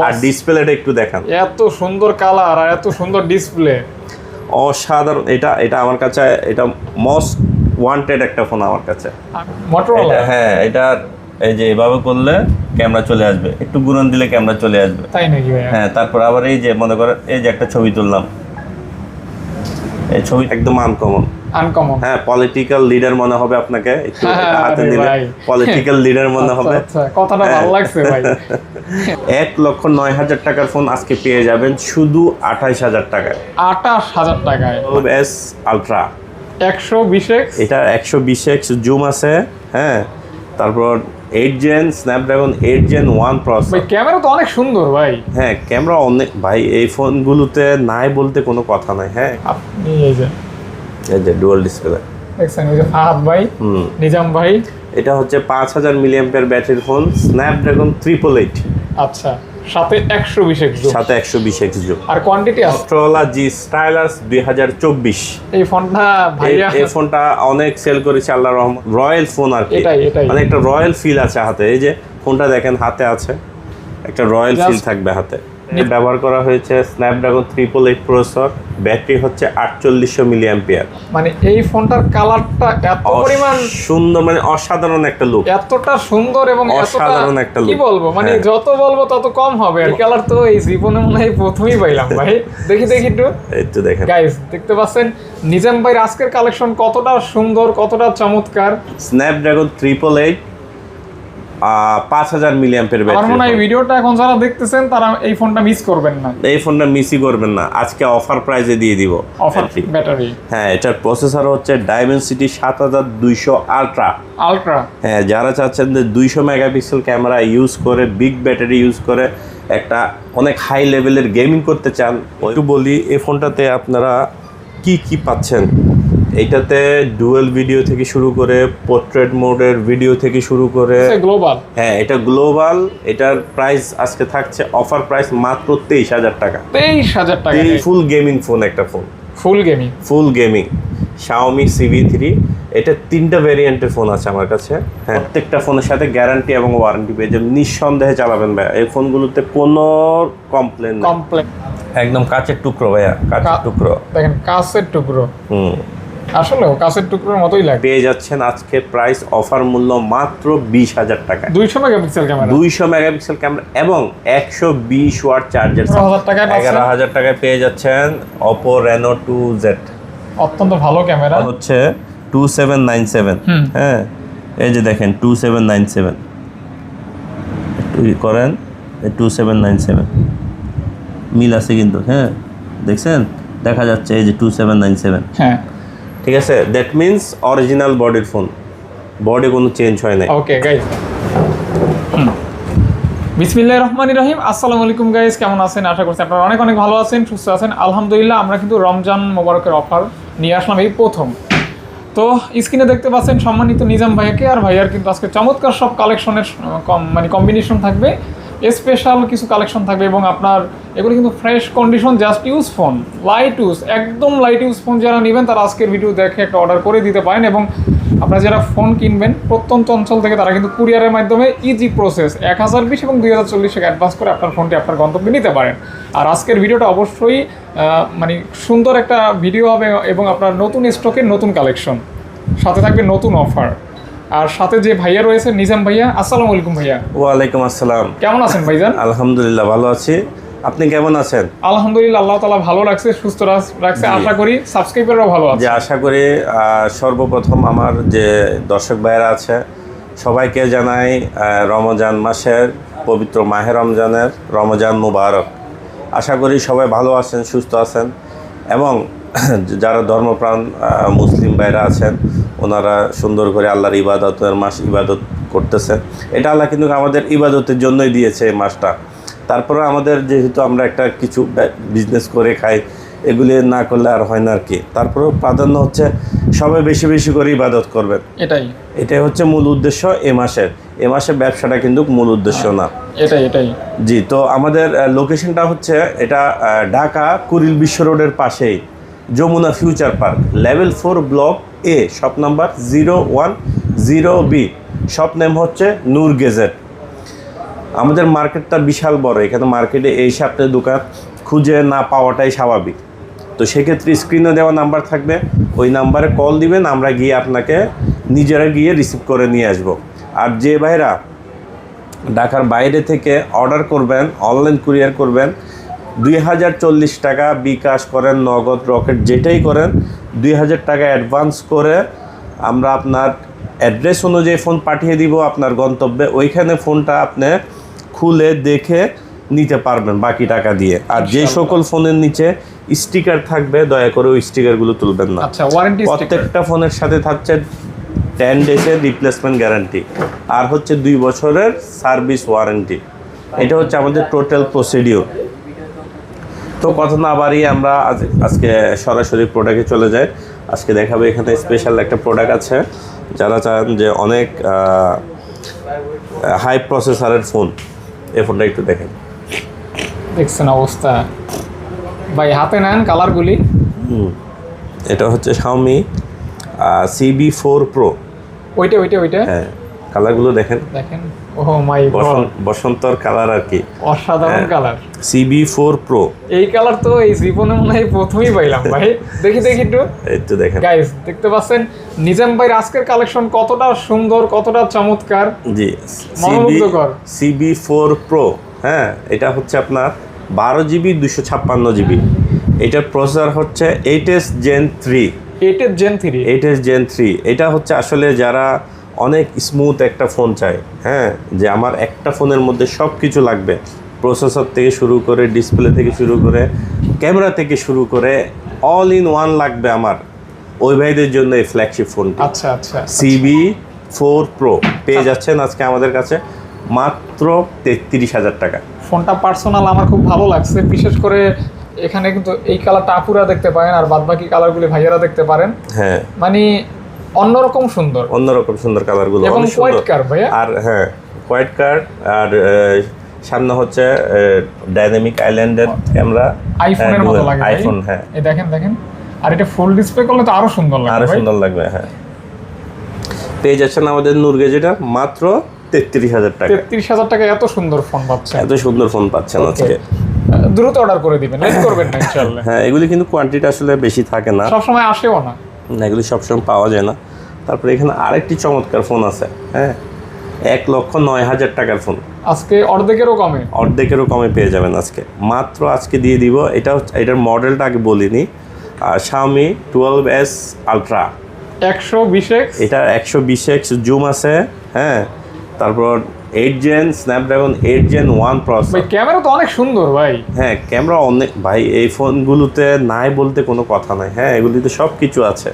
আর ডিসপ্লেটা একটু দেখান, এত সুন্দর কালার আর এত সুন্দর ডিসপ্লে, অসাধারণ। এটা আমার কাছে এটা মোস্ট ওয়ান্টেড একটা ফোন আমার কাছে, মোটরোলা। হ্যাঁ, এটা এই যে এভাবে করলে ক্যামেরা চলে আসবে, একটু ঘুরন দিলে ক্যামেরা চলে আসবে। তাই নাকি ভাই? হ্যাঁ, তারপর আবার এই যে মনে করেন এই যে একটা ছবি তুললাম, এই ছবি একদম আনকমন। হ্যাঁ, পলিটিক্যাল লিডার মনে হবে আপনাকে, একটু হাতে দিলে পলিটিক্যাল লিডার মনে হবে। আচ্ছা, কথাটা ভালো লাগছে ভাই। 1,09,000 টাকার ফোন আজকে পেয়ে যাবেন শুধু 28,000 টাকায়। 28,000 টাকায় এস আলট্রা 120x, এটা 120x জুম আছে। হ্যাঁ, তারপর 8 জেন স্ন্যাপড্রাগন 8 জেন 1 প্রসেসর। ভাই ক্যামেরা তো অনেক সুন্দর ভাই। হ্যাঁ, ক্যামেরা অনেক ভাই, এই ফোনগুলোতে নাই বলতে কোনো কথা নাই। হ্যাঁ, আপনি এই যে ডুয়াল ডিসপ্লে দেখছেন, ওই যে ফাহাদ ভাই, নিজাম ভাই, এটা হচ্ছে 5000 মিলিঅ্যাম্পিয়ার ব্যাটারির ফোন, স্ন্যাপড্রাগন 888। আচ্ছা, সাথে 120x জুম, সাথে 120x জুম। আর কোয়ান্টিটি আছে মোটরোলা জি স্টাইলাস 2024। এই ফোনটা ভাইয়া, এই ফোনটা অনেক সেল করেছে আল্লাহর রহমত, রয়্যাল ফোন আর কি। এটাই মানে একটা রয়্যাল ফিল আছে হাতে। এই যে ফোনটা দেখেন হাতে আছে, একটা রয়্যাল ফিল থাকবে হাতে। ব্যবহার করা হয়েছে স্ন্যাপড্রাগন 888 প্রসেসর, ব্যাটারি হচ্ছে 4800 মিলিঅ্যাম্পিয়ার। মানে এই ফোনটার কালারটা এত পরিমাণ সুন্দর, মানে অসাধারণ একটা লুক, এতটা সুন্দর এবং অসাধারণ একটা লুক। কি বলবো, মানে যত বলবো তত কম হবে। আর কালার তো এই জীবনে মনে হয় প্রথমেই পাইলাম ভাই। দেখি একটু, এই তো দেখেন গাইস, দেখতে পাচ্ছেন নিজাম ভাইয়ের আজকের কালেকশন কতটা সুন্দর, কতটা চমৎকার। Snapdragon 888 5000 milliampere battery. আমার মনে হয় ভিডিওটা এখন যারা দেখতেছেন তারা এই ফোনটা মিস করবেন না, এই ফোনটা মিসই করবেন না। আজকে অফার প্রাইসে দিয়ে দিব, অফার ব্যাটারি। হ্যাঁ, এটার প্রসেসর হচ্ছে ডাইমেনসিটি 7200 আলট্রা। হ্যাঁ, যারা চাচ্ছেন যে 200 মেগাপিক্সেল ক্যামেরা ইউজ করে, বিগ ব্যাটারি ইউজ করে একটা অনেক হাই লেভেলের গেমিং করতে চান, একটু বলি এই ফোনটাতে আপনারা কি পাচ্ছেন। এইটাতে ডুয়াল ভিডিও থেকে শুরু করে, পোর্ট্রেট মোডের ভিডিও থেকে শুরু করে গ্লোবাল। হ্যাঁ, এটা গ্লোবাল। এটার প্রাইস আজকে থাকছে অফার প্রাইস মাত্র 23,000 টাকা। 23,000 টাকা, ফুল গেমিং ফোন, একটা phone full gaming Xiaomi CV3। এটা 3টা ভেরিয়েন্টের ফোন আছে আমার কাছে। হ্যাঁ, প্রত্যেকটা ফোনের সাথে গ্যারান্টি এবং ওয়ারেন্টি পেয়ে যাবেন, নিঃসন্দেহে চালাবেন ভাইয়া। এই ফোনগুলোতে কোনো কমপ্লেন নেই, একদম কাচের টুকরো ভাইয়া, কাচের টুকরো। দেখেন কাচের টুকরো, আসলে কাচের টুকরোর মতোই লাগে। পেয়ে যাচ্ছেন আজকে প্রাইস অফার মূল্য মাত্র 20,000 টাকা। 200 মেগাপিক্সেল ক্যামেরা, 200 মেগাপিক্সেল ক্যামেরা এবং 120 ওয়াট চার্জার। 11,000 টাকায় পেয়ে যাচ্ছেন Oppo Reno 2Z। অত্যন্ত ভালো ক্যামেরা, হচ্ছে 2797। হ্যাঁ, এই যে দেখেন 2797 একটু করেন, 2797 মিল আছে কিন্তু। হ্যাঁ, দেখছেন, দেখা যাচ্ছে এই যে 2797। হ্যাঁ, ঠিক আছে, দ্যাট মিন্স অরিজিনাল বডির ফোন, বডি কোনো চেঞ্জ হয় না। ওকে গাইস, বিসমিল্লাহির রহমানির রহিম। আসসালামু আলাইকুম গাইস, কেমন আছেন? আশা করছি আপনারা অনেক ভালো আছেন, সুস্থ আছেন। আলহামদুলিল্লাহ, আমরা কিন্তু রমজান মোবারকের অফার নিয়ে আসলাম এই প্রথম। তো স্ক্রিনে দেখতে পাচ্ছেন সম্মানিত নিজাম ভাইয়াকে, আর ভাইয়ার কিন্তু আজকে চমৎকার সব কালেকশনের মানে কম্বিনেশন থাকবে, স্পেশাল কিছু কালেকশন থাকবে এবং আপনার এগুলো কিন্তু fresh condition, just use phone, light use, একদম লাইট ইউজ ফোন যারা নেবেন তারা আজকের ভিডিও দেখে একটা অর্ডার করে দিতে পারেন। এবং আপনারা যারা ফোন কিনবেন প্রত্যন্ত অঞ্চল থেকে, তারা কিন্তু কুরিয়ারের মাধ্যমে ইজি প্রসেস 1020 এবং 2040 টাকা অ্যাডভান্স করে আপনার ফোনটি আপনার গন্তব্যে নিতে পারেন। আর আজকের ভিডিওটা অবশ্যই মানে সুন্দর একটা ভিডিও হবে এবং আপনার নতুন স্টকের নতুন কালেকশন, সাথে থাকবে নতুন অফার। আর সাথে যে ভাইয়া রয়েছে নিজাম ভাইয়া, আসসালামু আলাইকুম ভাইয়া। ওয়ালাইকুম আসসালাম। কেমন আছেন ভাইজান? আলহামদুলিল্লাহ ভালো আছি, আপনি কেমন আছেন? আলহামদুলিল্লাহ, আল্লাহ তাআলা ভালো রাখছে, সুস্থ রাখছে, আশা করি সাবস্ক্রাইবাররাও ভালো আছে। আশা করি। সর্বপ্রথম আমার যে দর্শক ভাইয়েরা আছে সবাইকে জানাই রমজান মাসের পবিত্র মাহে রমজানের রমজান মুবারক। আশা করি সবাই ভালো আছেন, সুস্থ আছেন এবং যারা ধর্মপ্রাণ মুসলিম ভাইরা আছেন ওনারা সুন্দর করে আল্লাহর ইবাদতের মাস ইবাদত করতেছেন। এটা আল্লাহ কিন্তু আমাদের ইবাদতের জন্যই দিয়েছে এই মাসটা। তারপরে আমাদের যেহেতু আমরা একটা কিছু বিজনেস করে খাই, এগুলি না করলে আর হয় না আর কি। তারপরেও প্রাধান্য হচ্ছে সবাই বেশি করে ইবাদত করবেন, এটাই হচ্ছে মূল উদ্দেশ্য এই মাসের ব্যবসাটা কিন্তু মূল উদ্দেশ্য না। এটাই জি। তো আমাদের লোকেশনটা হচ্ছে এটা ঢাকা কুড়িল বিশ্ব রোডের পাশেই Jamuna Future Park, level 4 block A, shop number 010B, shop name হচ্ছে নূর গেজেট। আমাদের মার্কেটটা বিশাল বড়, এখানে মার্কেটে এসে আপনার দোকান খুঁজে না পাওয়াটাই স্বাভাবিক। তো সেক্ষেত্রে স্ক্রিনে দেওয়া নাম্বার থাকবে, ওই নাম্বারে কল দিবেন, আমরা গিয়ে আপনাকে নিজেরা গিয়ে রিসিভ করে নিয়ে আসব। আর যে ভাইরা ঢাকার বাইরে থেকে অর্ডার করবেন, অনলাইন কুরিয়ার করবেন, 2040 টাকা বিকাশ করেন, নগদ, রকেট যেটাই করেন, 2000 টাকা অ্যাডভান্স করে আমরা আপনার অ্যাড্রেস অনুযায়ী ফোন পাঠিয়ে দিব আপনার গন্তব্যে। ওইখানে ফোনটা আপনি খুলে দেখে নিতে পারবেন বাকি টাকা দিয়ে। আর যে সকল ফোনের নিচে স্টিকার থাকবে দয়া করে ওই স্টিকারগুলো তুলবেন না। আচ্ছা, ওয়ারেন্টি প্রত্যেকটা ফোনের সাথে থাকছে 10 ডেজের রিপ্লেসমেন্ট গ্যারান্টি আর হচ্ছে 2 বছরের সার্ভিস ওয়ারেন্টি। এটা হচ্ছে আমাদের টোটাল প্রসিডিওর। তো কথা না বাড়িয়ে আমরা আজকে সরাসরি প্রোডাক্টে চলে যাই। আজকে দেখাবো এখানে স্পেশাল একটা প্রোডাক্ট আছে, যারা চান যে অনেক হাই প্রসেসরের ফোন, এই ফোনটা একটু দেখেন। দেখছেন অবস্থা ভাই, হাতে নেন কালারগুলি। এটা হচ্ছে Xiaomi CB4 Pro। ওইটা ওইটা ওইটা হ্যাঁ, কালারগুলো দেখেন। ওহ মাই গড, বসন্তর কালার আর কি, অসাধারণ কালার। CB4 Pro এই কালার তো এই জীবনে মনে হয় প্রথমেই পাইলাম ভাই। দেখি একটু, এই তো দেখেন গাইস, দেখতে পাচ্ছেন নিজাম ভাইয়ের আজকের কালেকশন কতটা সুন্দর, কতটা চমৎকার, জি। মনোমুগ্ধকর। CB4 Pro, হ্যাঁ, এটা হচ্ছে আপনার 12GB 256GB। এটার প্রসেসর হচ্ছে 8S Gen 3। 8S Gen 3। এটা হচ্ছে আসলে যারা অনেক স্মুথ একটা ফোন চায়, হ্যাঁ, যে আমার একটা ফোনের মধ্যে সব কিছু লাগবে, প্রসেসর থেকে শুরু করে, ডিসপ্লে থেকে শুরু করে, ক্যামেরা থেকে শুরু করে, অল ইন ওয়ান লাগবে আমার, ওই ভাইদের জন্য এই ফ্ল্যাগশিপ ফোনটি। আচ্ছা আচ্ছা, CB4 Pro পেয়ে যাচ্ছেন আজকে আমাদের কাছে মাত্র 33,000 টাকা। ফোনটা পার্সোনাল আমার খুব ভালো লাগছে, বিশেষ করে এখানে কিন্তু এই কালারটা আপুরা দেখতে পারেন, আর বাদবাকি কালারগুলি ভাইয়ারা দেখতে পারেন। হ্যাঁ, মানে অন্যরকম সুন্দর কালারগুলো, এবং অনেক হোয়াইট সুন্দর। কার ভাইয়া, আর হ্যাঁ, হোয়াইট কার, আর সামনে হচ্ছে ডাইনামিক আইল্যান্ডের ক্যামেরা, আইফোনের মতো লাগে আইফোন। হ্যাঁ, এই দেখেন, আর এটা ফুল ডিসপ্লে করলে তো আরো সুন্দর লাগবে, আরো সুন্দর লাগবে। হ্যাঁ, পেয়ে যাচ্ছেন আমাদের নূর গেজেটা মাত্র 33,000 টাকা। 33,000 টাকা এত সুন্দর ফোন পাচ্ছেন, এত সুন্দর ফোন পাচ্ছেন আজকে। দ্রুত অর্ডার করে দিবেন, লেট করবেন না ইনশাআল্লাহ। হ্যাঁ, এগুলি কিন্তু কোয়ান্টিটি আসলে বেশি থাকে না, সব সময় আসেও না, এগুলি সবসময় পাওয়া যায় না। তারপরে এখানে আরেকটি চমৎকার ফোন আছে, হ্যাঁ, 1,09,000 টাকার ফোন, আজকে অর্ধেকেরও কমে পেয়ে যাবেন আজকে। মাত্র আজকে দিয়ে দিব। এটা হচ্ছে, এটার মডেলটা আগে বলিনি, Xiaomi 12S Ultra 120x, এটা 120x জুম আছে, হ্যাঁ, তারপর 8 Gen Snapdragon 8 Gen 1 প্রসেসর। ভাই ক্যামেরা তো অনেক সুন্দর ভাই। হ্যাঁ, ক্যামেরা অনেক, ভাই এই ফোনগুলোতে নাই বলতে কোনো কথা নাই, হ্যাঁ, এগুলিতে সব কিছু আছে।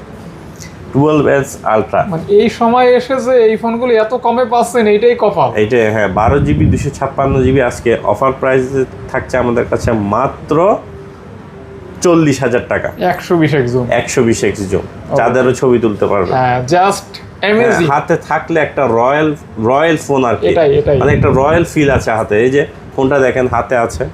12S Ultra, মানে এই সময় এসে যে এই ফোনগুলো এত কমে পাচ্ছেন, এইটাই কপাল। এইটাই, হ্যাঁ, 12GB 256GB আজকে অফার প্রাইসে থাকছে আমাদের কাছে মাত্র 40,000 টাকা। 120x জুম, 120x জুম, চাঁদেরও ছবি তুলতে পারবে। হ্যাঁ, জাস্ট অ্যামেজিং। হাতে থাকলে একটা রয়্যাল ফোন আর কি, এটাই মানে একটা রয়্যাল ফিল আছে হাতে। এই যে ফোনটা দেখেন হাতে আছে,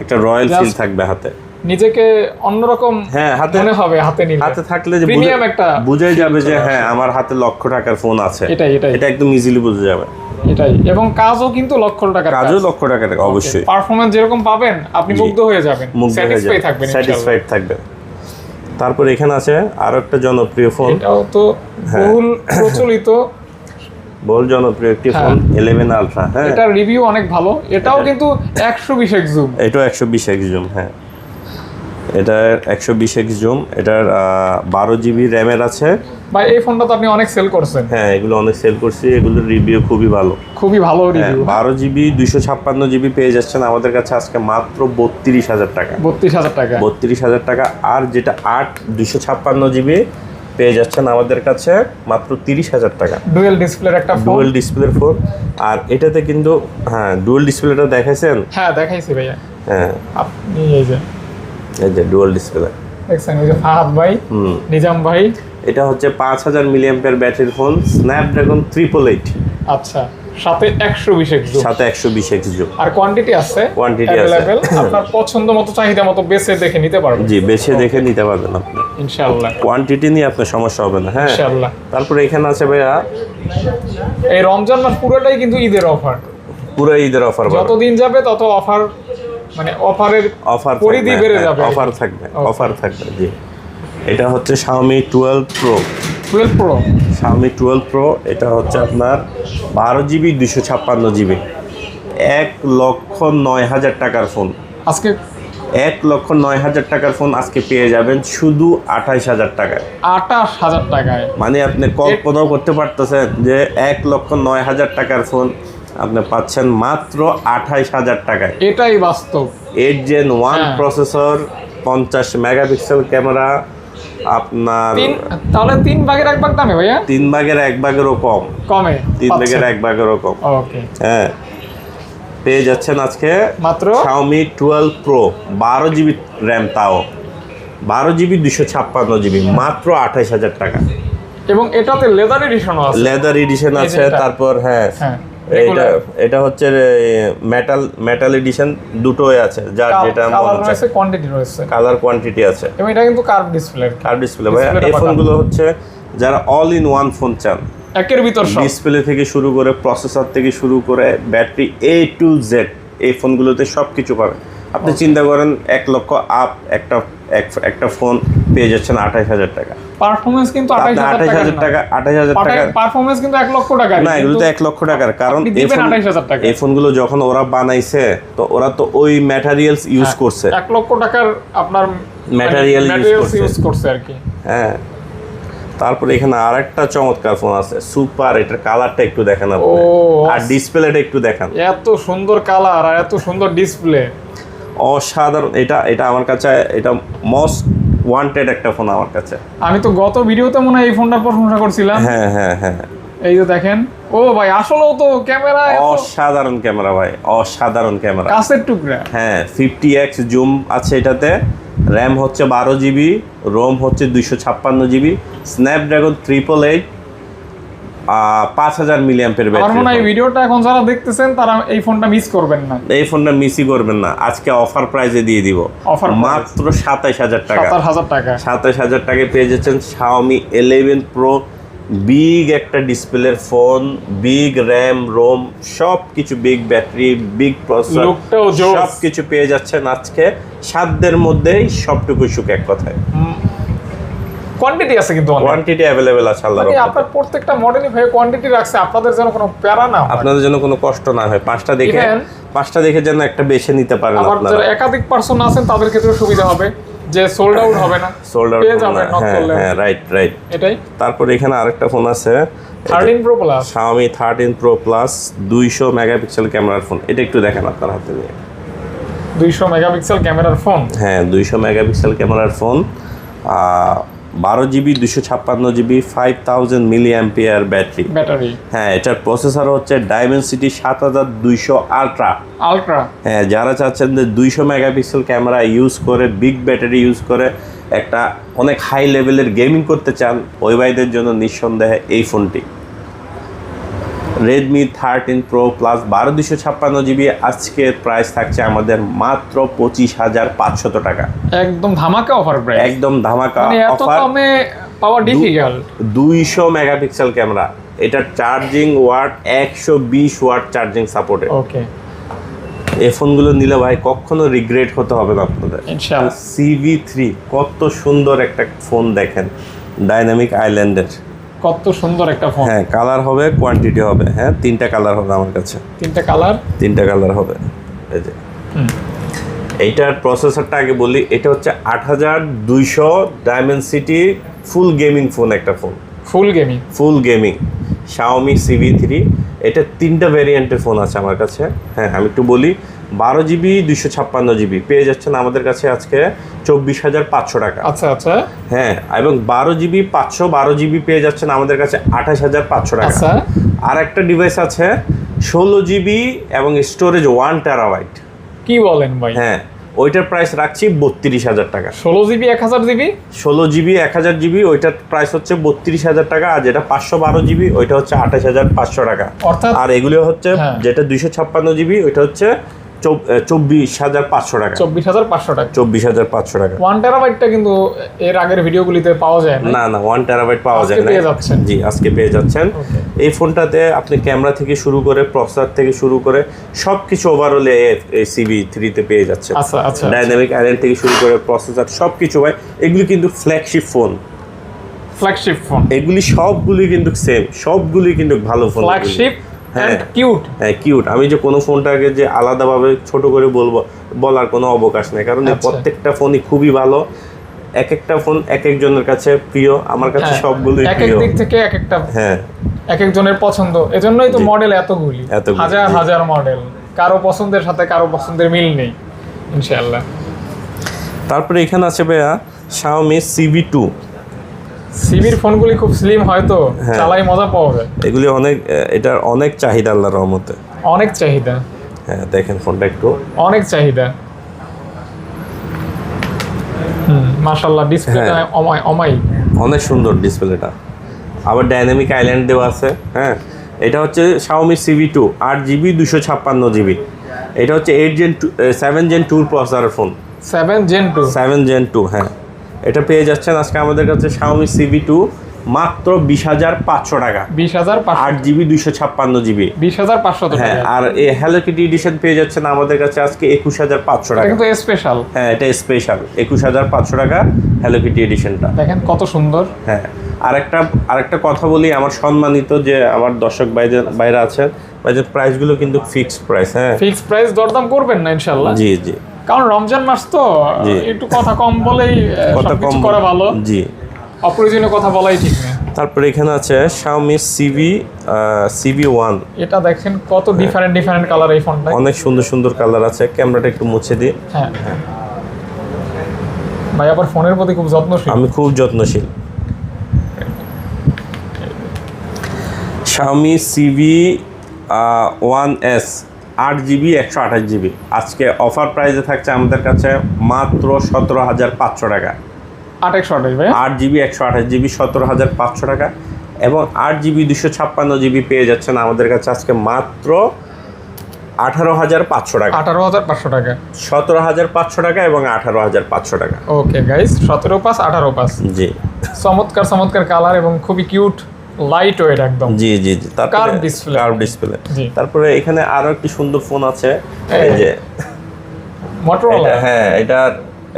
একটা রয়্যাল ফিল থাকবে হাতে, নিজেকে অন্যরকম, হ্যাঁ, হাতে মনে হবে হাতে নিলে, হাতে থাকলে যে প্রিমিয়াম একটা বুঝাই যাবে যে হ্যাঁ আমার হাতে লক্ষ টাকার ফোন আছে। এটাই এটা একদম ইজিলি বুঝে যাবে। এটাই, এবং কাজও কিন্তু লক্ষ টাকার, কাজও লক্ষ টাকা, অবশ্যই। পারফরম্যান্স যেরকম পাবেন আপনি মুগ্ধ হয়ে যাবেন, স্যাটিসফাইড থাকবেন। তারপর এখানে আছে আরো একটা জনপ্রিয় ফোন, এটাও তো বহুল জনপ্রিয় একটি ফোন, 11 Ultra। হ্যাঁ, এটার রিভিউ অনেক ভালো। এটাও কিন্তু 120x জুম, এটাও 120x জুম। হ্যাঁ, এটা 120x জুম, এটার 12GB র্যামের আছে। ভাই এই ফোনটা তো আপনি অনেক সেল করছেন। হ্যাঁ, এগুলো অনেক সেল করছি, এগুলোর রিভিউ খুবই ভালো রিভিউ। 12GB 256GB পেয়ে যাচ্ছেন আমাদের কাছে আজকে মাত্র 32,000 টাকা। 32,000 টাকা। আর যেটা 8 256GB পেয়ে যাচ্ছেন আমাদের কাছে মাত্র 30,000 টাকা। ডুয়েল ডিসপ্লের একটা ফোন, ডুয়েল ডিসপ্লের ফোন। আর এটাতে কিন্তু, হ্যাঁ, ডুয়েল ডিসপ্লেটা দেখাইছেন? হ্যাঁ, দেখাইছি ভাইয়া। হ্যাঁ, আপনি এই যে ডুয়েল ডিসপ্লে দেখছেন, এই যে ফাহাদ ভাই, নিজাম ভাই। এটা হচ্ছে 5000 mAh ব্যাটারির ফোন, স্ন্যাপড্রাগন 888। আচ্ছা, সাথে 120x জুম, সাথে 120x জুম। আর কোয়ান্টিটি আছে, अवेलेबल। আপনার পছন্দ মতো, চাহিদা মতো বেছে দেখে নিতে পারবেন। জি, বেছে দেখে নিতে পারবেন আপনি ইনশাআল্লাহ। কোয়ান্টিটি নিয়ে আপনার সমস্যা হবে না। হ্যাঁ, ইনশাআল্লাহ। তারপরে এখানে আছে ভাইয়া, এই রমজান মাস পুরোটাই কিন্তু ঈদের অফার। পুরো ঈদের অফার যতদিন যাবে তত অফার, মানে অফারের অফার পরিধি বেড়ে যাবে। অফার থাকবে, অফার থাকবে জি। এটা হচ্ছে Xiaomi 12 Pro। 12 Pro, Xiaomi 12 Pro, এটা হচ্ছে আপনার 12GB 256GB, 1,09,000 টাকার ফোন। আজকে 1,09,000 টাকার ফোন আজকে পেয়ে যাবেন শুধু 28,000 টাকায়। 28,000 টাকায়। মানে আপনি কল্পনাও করতে পারতেছেন যে 1,09,000 টাকার ফোন আপনি পাচ্ছেন মাত্র 28,000 টাকায়। এটাই বাস্তব। 8 Gen 1 হ্যাঁ। প্রসেসর, 50 মেগাপিক্সেল ক্যামেরা, আপনার তাহলে 3 ভাগের 1 ভাগ দামে ভাইয়া? 3 ভাগের 1 ভাগেরও কম, কমে 3 ভাগের 1 ভাগেরও কম। ওকে, হ্যাঁ, পেয়ে যাচ্ছেন আজকে মাত্র Xiaomi 12 Pro, 12GB র্যাম, তাও 12GB 256GB, মাত্র 28,000 টাকা। এবং এটাতে লেদার এডিশনও আছে। লেদার এডিশন এই যে আছে, এটা। তারপর হ্যাঁ হ্যাঁ, এটা হচ্ছে মেটাল এডিশন, দুটোই আছে, যার যেটা কালার রয়েছে, কোয়ান্টিটি রয়েছে, কালার কোয়ান্টিটি আছে। এবং এটা কিন্তু কার্ভ ডিসপ্লে। কার্ভ ডিসপ্লে ভাই। এই ফোনগুলো হচ্ছে যারা অল ইন ওয়ান ফোন চান, একের ভিতর সব, ডিসপ্লে থেকে শুরু করে প্রসেসর থেকে শুরু করে ব্যাটারি A to Z, এই ফোনগুলোতে সব কিছু পাবেন। আপনি চিন্তা করেন 1 লক্ষ আপ একটা ফোন পেয়ে যাচ্ছেন 28,000 টাকা। পারফরম্যান্স কিন্তু 28,000 টাকা, 28,000 টাকা পারফরম্যান্স কিন্তু 1 লক্ষ টাকা না, এগুলো তো 1 লক্ষ টাকার। কারণ এই 28,000 টাকা, এই ফোনগুলো যখন ওরা বানাইছে তো ওরা তো ওই ম্যাটেরিয়ালস ইউজ করছে, 1 লক্ষ টাকার আপনার ম্যাটেরিয়াল ইউজ করছে আর কি। হ্যাঁ, তারপরে এখানে আরেকটা চমৎকার ফোন আছে, সুপার। এটার কালারটা একটু দেখেন আপনি, আর ডিসপ্লেটা একটু দেখেন। এত সুন্দর কালার আর এত সুন্দর ডিসপ্লে, অসাধারণ। এটা আমার কাছে এটা মোস্ট ওয়ান্টেড একটা ফোন আমার কাছে। আমি তো গত ভিডিওতে মনে হয় এই ফোনটার প্রশংসা করছিলাম। হ্যাঁ হ্যাঁ হ্যাঁ, এই যে দেখেন, ও ভাই আসলেও তো ক্যামেরা অসাধারণ ক্যামেরা ভাই, অসাধারণ ক্যামেরা, কাছের টুকরা। হ্যাঁ, 50x জুম আছে এটাতে, র্যাম হচ্ছে 12GB, রোম হচ্ছে 256GB, স্ন্যাপড্রাগন 888, 5000 মিলিঅ্যাম্পের আমার ব্যাটারি। মনে হয় এই ভিডিওটা এখন যারা দেখতেছেন তারা এই ফোনটা মিস করবেন না, এই ফোনটা মিসই করবেন না। আজকে অফার প্রাইসে দিয়ে দিব, অফার মাত্র 27,000 টাকা। 27,000 টাকা, 27,000 টাকায় পেয়ে যাচ্ছেন Xiaomi 11 Pro, বিগ একটা ডিসপ্লের ফোন, বিগ র্যাম রোম সব কিছু, বিগ ব্যাটারি, বিগ প্রসেসর, লুকটাও জোস। সব কিছু পেয়ে যাচ্ছেন আজকে সাধ্যের মধ্যেই, সবটুকু সুখ এক কথায়। কোয়ান্টিটি আছে কিন্তু অনেক, কোয়ান্টিটি অ্যাভেলেবেল আছে আল্লাহর মানে রহমতে। আপনার প্রত্যেকটা মডেলই ভাই কোয়ান্টিটি রাখছে, আপনাদের যেন কোনো প্যারা না হয়, আপনাদের জন্য কোনো কষ্ট না হয়। পাঁচটা দেখে যেন একটা বেছে নিতে পারেন আবার আপনারা। যারা একাধিক পার্সন আছেন তাদের ক্ষেত্রে সুবিধা হবে যে সোল্ড আউট হবে না, সোল্ড আউট পেয়ে যাবেন নক হ্যাঁ করলে। হ্যাঁ, রাইট। এটাই। তারপর এখানে আরেকটা ফোন আছে 13 Pro Plus, Xiaomi 13 Pro Plus, 200 megapixel ক্যামেরার ফোন। এটা একটু দেখেন আপনার হাতে নিয়ে। 200 মেগাপিক্সেল ক্যামেরার ফোন, হ্যাঁ, 200 মেগাপিক্সেল ক্যামেরার phone, 12GB 256GB, 5000 milliampere battery. হ্যাঁ, এটার প্রসেসর হচ্ছে Dimensity 7200 আলট্রা। হ্যাঁ, যারা চাচ্ছেন যে 200 মেগাপিক্সেল ক্যামেরা ইউজ করে, বিগ ব্যাটারি ইউজ করে একটা অনেক হাই লেভেলের গেমিং করতে চান, ওই ভাইদের জন্য নিঃসন্দেহে এই ফোনটি। Redmi 13 Pro Plus 12256GB, আজকের প্রাইস থাকছে আমাদের মাত্র 25,500 টাকা। একদম ধামাকা অফার প্রাইস, একদম ধামাকা মানে এত অফার। কমে পাওয়া ডিফিকাল্ট। 200 মেগাপিক্সেল ক্যামেরা, এটার charging watt 120 watt charging supported. Okay, এই ফোনগুলো নিলে ভাই কখনো রিগ্রেট হতে হবে না আপনাদের। ইনশাআল্লাহ। CV3 কত সুন্দর একটা ফোন দেখেন, ডাইনামিক আইল্যান্ডের, কত সুন্দর একটা ফোন। হ্যাঁ, কালার হবে, কোয়ান্টিটি হবে। হ্যাঁ, 3টা কালার হবে আমার কাছে, 3টা কালার, 3টা কালার হবে। এই যে এইটার প্রসেসরটা আগে বলি, এটা হচ্ছে 8200 ডাইমেনসিটি ফুল গেমিং ফোন, একটা phone full gaming Xiaomi CV3। এটা 3টা ভ্যারিয়েন্টের ফোন আছে আমার কাছে। হ্যাঁ, আমি একটু বলি, 12GB 256GB পেয়ে যাচ্ছেন আমাদের কাছে আজকে 24,500 টাকা। আচ্ছা। হ্যাঁ, এবং 12GB 512GB পেয়ে যাচ্ছেন আমাদের কাছে 28,500 টাকা। আচ্ছা, আর একটা ডিভাইস আছে 16GB এবং স্টোরেজ 1 টেরাবাইট। কি বলেন ভাই? হ্যাঁ, ওইটার প্রাইস রাখছি 32,000 টাকা। 16GB 1000GB, 16GB 1000GB, ওইটার প্রাইস হচ্ছে 32,000 টাকা। আর যেটা 512GB ওইটা হচ্ছে 28,500 টাকা। অর্থাৎ আর এগুলো হচ্ছে হ্যাঁ, যেটা 256GB ওইটা হচ্ছে 24,500 টাকা। 24,500 টাকা। 24,500 টাকা। 1 টেরাবাইটটা কিন্তু এর আগের ভিডিওগুলিতে পাওয়া যায় না। না 1 টেরাবাইট পাওয়া যায় না। পেয়ে যাচ্ছেন। জি, আজকে পেয়ে যাচ্ছেন। এই ফোনটাতে আপনি ক্যামেরা থেকে শুরু করে প্রসেসর থেকে শুরু করে সবকিছু ওভারঅল এই CV3 তে পেয়ে যাচ্ছেন। আচ্ছা। ডাইনামিক আইল্যান্ড থেকে শুরু করে প্রসেসর সবকিছু ভাই, এগুলি কিন্তু ফ্ল্যাগশিপ ফোন। এগুলি সবগুলি কিন্তু সেম, সবগুলি কিন্তু ভালো ফোন। ফ্ল্যাগশিপ হ্যাঁ কিউট। হ্যাঁ কিউট। আমি যে কোনো ফোনটাকে যে আলাদাভাবে ছোট করে বলার কোনো অবকাশ নেই, কারণ এই প্রত্যেকটা ফোনই খুবই ভালো। এক একটা ফোন এক একজনের কাছে প্রিয়, আমার কাছে সবগুলোই প্রিয়। এক এক দিক থেকে এক একটা হ্যাঁ এক একজনের পছন্দ। এজন্যই তো মডেল এতগুলি, হাজার মডেল। কারো পছন্দের সাথে কারো পছন্দের মিল নেই ইনশাআল্লাহ। তারপরে এখানে আছে ভাইয়া Xiaomi CV2। সিবির ফোনগুলি খুব স্লিম হয় তো, চালাই মজা পাওয়া যায়। এগুলি এটার অনেক চাহিদা আল্লাহর রহমতে, অনেক চাহিদা। হ্যাঁ দেখেন ফোনটা একটু অনেক চাহিদা। মাশাআল্লাহ, ডিসপ্লেটা অমাই অনেক সুন্দর ডিসপ্লেটা। আবার ডাইনামিক আইল্যান্ড দেওয়া আছে। হ্যাঁ, এটা হচ্ছে Xiaomi CV2 8GB 256GB। এটা হচ্ছে 7 Gen 2 প্রসেসরের ফোন। 7 Gen 2। হ্যাঁ, এটা পেয়ে যাচ্ছেন আজকে আমাদের কাছে Xiaomi CV2 মাত্র 20,500 টাকা। 20,500। 8GB 256GB। 20,500 টাকা। হ্যাঁ, আর এই হ্যালো কিটি এডিশন পেয়ে যাচ্ছেন আমাদের কাছে আজকে 21,500 টাকা। কিন্তু স্পেশাল। হ্যাঁ, এটা স্পেশাল 21,500 টাকা হ্যালো কিটি এডিশনটা। দেখেন কত সুন্দর। হ্যাঁ, আরেকটা কথা বলি, আমার সম্মানিত যে আমার দর্শক বাইরে আছেন, ভাইদের প্রাইসগুলো কিন্তু ফিক্সড প্রাইস। হ্যাঁ, ফিক্সড প্রাইস, দরদাম করবেন না ইনশাআল্লাহ। জি। কারণ রমজান মাস তো একটু কথা কম বলেই কথা কম করা ভালো। জি, অপ্রয়োজনীয় কথা বলাই ঠিক না। তারপরে এখানে আছে Xiaomi CV1। এটা দেখেন কত ডিফারেন্ট কালার এই ফোনটা। অনেক সুন্দর কালার আছে। ক্যামেরাটা একটু মুছে দিই। হ্যাঁ ভাই, আবার ফোনের প্রতি খুব যত্নশীল। আমি খুব যত্নশীল। Xiaomi CV1S 8GB 128GB আজকে অফার প্রাইসে থাকছে আমাদের কাছে মাত্র 17,500 টাকা। 8/128 ভাই। 8GB 128GB 17,500 টাকা, এবং 8GB 256GB পেয়ে যাচ্ছেন আমাদের কাছে আজকে মাত্র 18,500 টাকা। 18,500 টাকা। 17,500 টাকা এবং 18,500 টাকা। Okay guys, 17/5 18/5। জি, চমৎকার কালার এবং খুবই কিউট, লাইট ওয়েট একদম। জি। তারপরে কার্ভ ডিসপ্লে। জি। তারপরে এখানে আরো একটি সুন্দর ফোন আছে, এই যে মোটরোলা। হ্যাঁ, এটা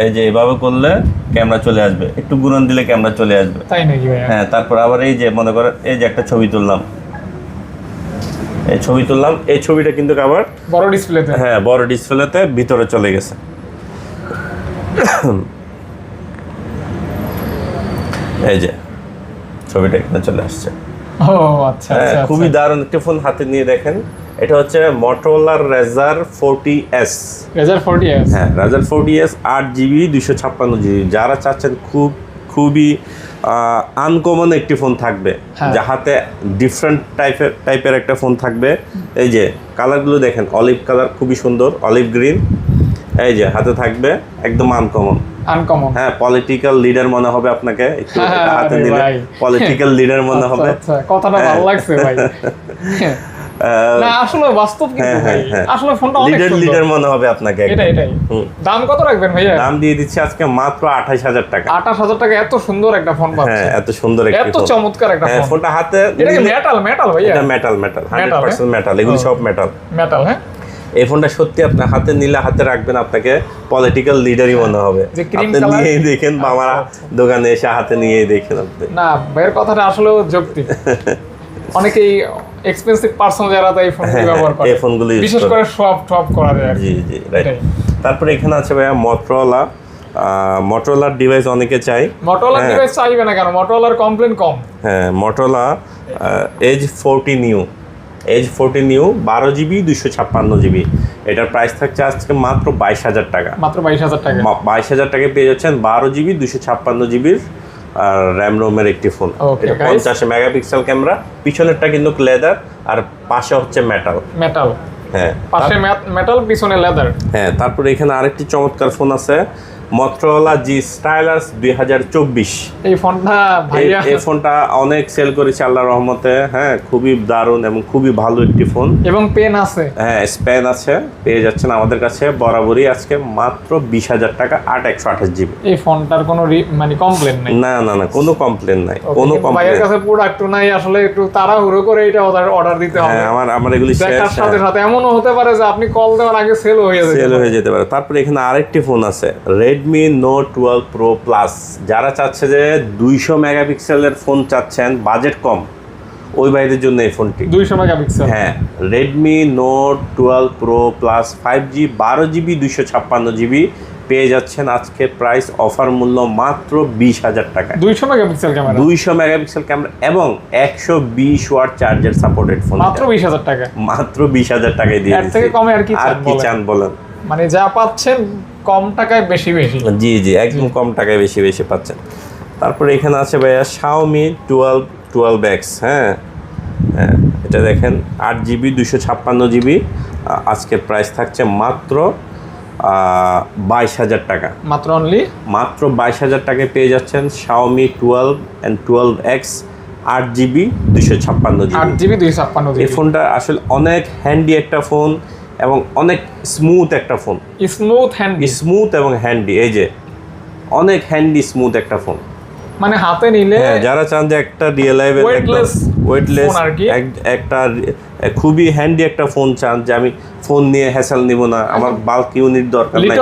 এই যে এভাবে করলে ক্যামেরা চলে আসবে, একটু ঘুরন দিলে ক্যামেরা চলে আসবে। তাই নাকি ভাই? হ্যাঁ, তারপর আবার এই যে মনে করেন এই যে একটা ছবি তুললাম, এই ছবিটা কিন্তু আবার বড় ডিসপ্লেতে। হ্যাঁ, বড় ডিসপ্লেতে ভিতরে চলে গেছে। এই যে ছবিটা এখানে চলে আসছে। ও আচ্ছা। খুবই দারুণ একটা ফোন হাতে নিয়ে দেখেন। এটা হচ্ছে Motorola Razr 40s। হ্যাঁ, Razr 40s 8GB 256GB। যারা চাচ্ছেন খুবই আনকমন একটি ফোন থাকবে, যাহাতে ডিফারেন্ট টাইপের একটা ফোন থাকবে। এই যে কালারগুলো দেখেন, অলিভ কালার খুবই সুন্দর, অলিভ গ্রিন। এই যে হাতে থাকবে একদম আনকমন। হ্যাঁ, পলিটিক্যাল লিডার মনে হবে আপনাকে, একটু হাতে নিলে পলিটিক্যাল লিডার মনে হবে। আচ্ছা, কথাটা ভালো লাগছে ভাই। না আসলে বাস্তব কিন্তু ভাই, আসলে ফোনটা অনেক সুন্দর, লিডার মনে হবে আপনাকে। এটাই। দাম কত রাখবেন ভাইয়া? দাম দিয়ে দিচ্ছি আজকে মাত্র 28,000 টাকা। 28,000 টাকা এত সুন্দর একটা ফোন পাচ্ছেন। হ্যাঁ, এত সুন্দর একটা এত চমৎকার একটা ফোন। ফোনটা হাতে এটা কি মেটাল ভাইয়া? এটা মেটাল 100% মেটাল। এগুলো সব মেটাল। হ্যাঁ, এই ফোনটা সত্যি আপনার হাতে নিলে হাতে রাখবেন, আপনাকে পলিটিক্যাল লিডারই মনে হবে। আপনি নিয়েই দেখেন, বাবারা দোকানে এসে হাতে নিয়েই দেখেন আপনি। না ভাইয়ের কথাটা আসলেও যৌক্তিক। অনেকেই এক্সপেন্সিভ পারসন যারা এই ফোনগুলো ব্যবহার করে, এই ফোনগুলো বিশেষ করে টপ করা যায়। জি, রাইট। তারপরে এখানে আছে ভাইয়া Motorola ডিভাইস অনেকে চাই। Motorola ডিভাইস চাইবে না কেন? Motorola কমপ্লেন কম। হ্যাঁ, Motorola Edge 40 New 12GB 256GB। এটার প্রাইস থাকছে আজকে মাত্র 22,000 টাকা। মাত্র 22,000 টাকা। 22,000 টাকায় পেয়ে যাচ্ছেন 12GB 256GB আর র্যাম রোমের একটি ফোন। এটা 50 মেগাপিক্সেল ক্যামেরা, পিছনেরটা কিন্তু লেদার আর পাশে হচ্ছে মেটাল। হ্যাঁ, পাশে মেটাল, পিছনে লেদার। হ্যাঁ, তারপরে এখানে আরেকটি চমৎকার ফোন আছে Motorola G Stylus 2024। এই ফোনটা ভাইয়া এই ফোনটা অনেক সেল করেছে আল্লাহর রহমতে। হ্যাঁ, খুবই দারুণ এবং খুবই ভালো একটি ফোন। এবং পেন আছে। হ্যাঁ, স্পেন আছে, পেয়ে যাচ্ছেন আমাদের কাছে বরাবরই আজকে মাত্র 20,000 টাকা 8/128 GB। এই ফোনটার কোনো মানে কমপ্লেন নাই? না, কোনো কমপ্লেন নাই, কোনো কমপ্লেন। ভাইয়ের কাছে প্রোডাক্ট নাই, আসলে একটু তাড়াহুড়ো করে এটা অর্ডার দিতে হবে। হ্যাঁ, আমার এগুলি দেখার সাথে সাথে এমনও হতে পারে যে আপনি কল দেওয়ার আগে সেল হয়ে যেতে পারে। তারপরে এখানে আরেকটি ফোন আছে, Redmi Note 12 Pro Plus। যারা চাচ্ছে যে 200 মেগাপিক্সেলের ফোন চাচ্ছেন, বাজেট কম, ওই ভাইদের জন্য এই ফোনটি। 200 মেগাপিক্সেল? হ্যাঁ, Redmi Note 12 Pro Plus 5G 12GB 256GB পেয়ে যাচ্ছেন আজকে প্রাইস অফার মূল্য মাত্র 20,000 টাকা। 200 মেগাপিক্সেল ক্যামেরা, 200 মেগাপিক্সেল ক্যামেরা এবং 120 ওয়াট চার্জার সাপোর্টেড ফোন। মাত্র 20,000 টাকা। মাত্র 20,000 টাকায় দিয়ে এর থেকে কমে আর কি চান বলেন? মানে যা পাচ্ছেন কম টাকায় বেশি। জি, একদম কম টাকায় বেশি পাচ্ছেন। তারপরে এখানে আছে ভাইয়া Xiaomi 12X। হ্যাঁ, এটা দেখেন 8GB 256GB। আজকের প্রাইস থাকছে মাত্র 22,000 টাকা। মাত্র 22,000 টাকায় পেয়ে যাচ্ছেন Xiaomi 12 and 12X 8GB 256GB। এই ফোনটা আসলে অনেক হ্যান্ডি একটা ফোন এবং অনেক স্মুথ একটা ফোন। স্মুথ এবং হ্যান্ডি, এই যে অনেক হ্যান্ডি স্মুথ একটা ফোন। মানে হাতে নিলে যারা চান যে একটা রিয়েল লাইফ ওয়েটলেস একটা খুবই হ্যান্ডি একটা ফোন চান, যে আমি ফোন নিয়ে হ্যাসেল নিব না, আমার বাল্ক ইউনিট দরকার নাই,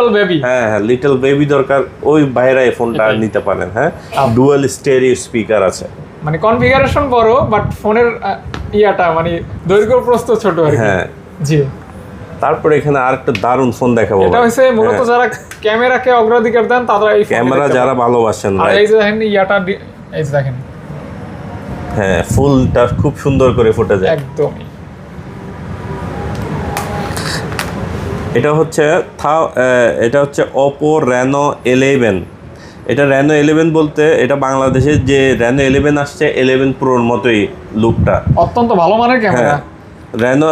হ্যাঁ লিটল বেবি দরকার, ওই বাইরে এই ফোনটা নিতে পারেন। হ্যাঁ, ডুয়াল স্টেরিও স্পিকার আছে, মানে কনফিগারেশন বড় বাট ফোনের ইয়াটা মানে দৈর্ঘ্য প্রস্থ ছোট আর কি। হ্যাঁ জি। তারপরে এখানে আরেকটা দারুণ ফোন দেখাবো। এটা হচ্ছে মূলত যারা ক্যামেরাকে অগ্রাধিকার দেন তারা এই ক্যামেরা যারা ভালোবাসেন। আর এই যে দেখেন ইয়াটা, এই যে দেখেন, হ্যাঁ ফুলটা খুব সুন্দর করে ফুটে যায় একদমই। এটা হচ্ছে Oppo Reno 11। এটা Reno 11 বলতে এটা বাংলাদেশের যে Reno 11 আসছে 11 Proর মতোই লুকটা, অত্যন্ত ভালো মানের ক্যামেরা। Reno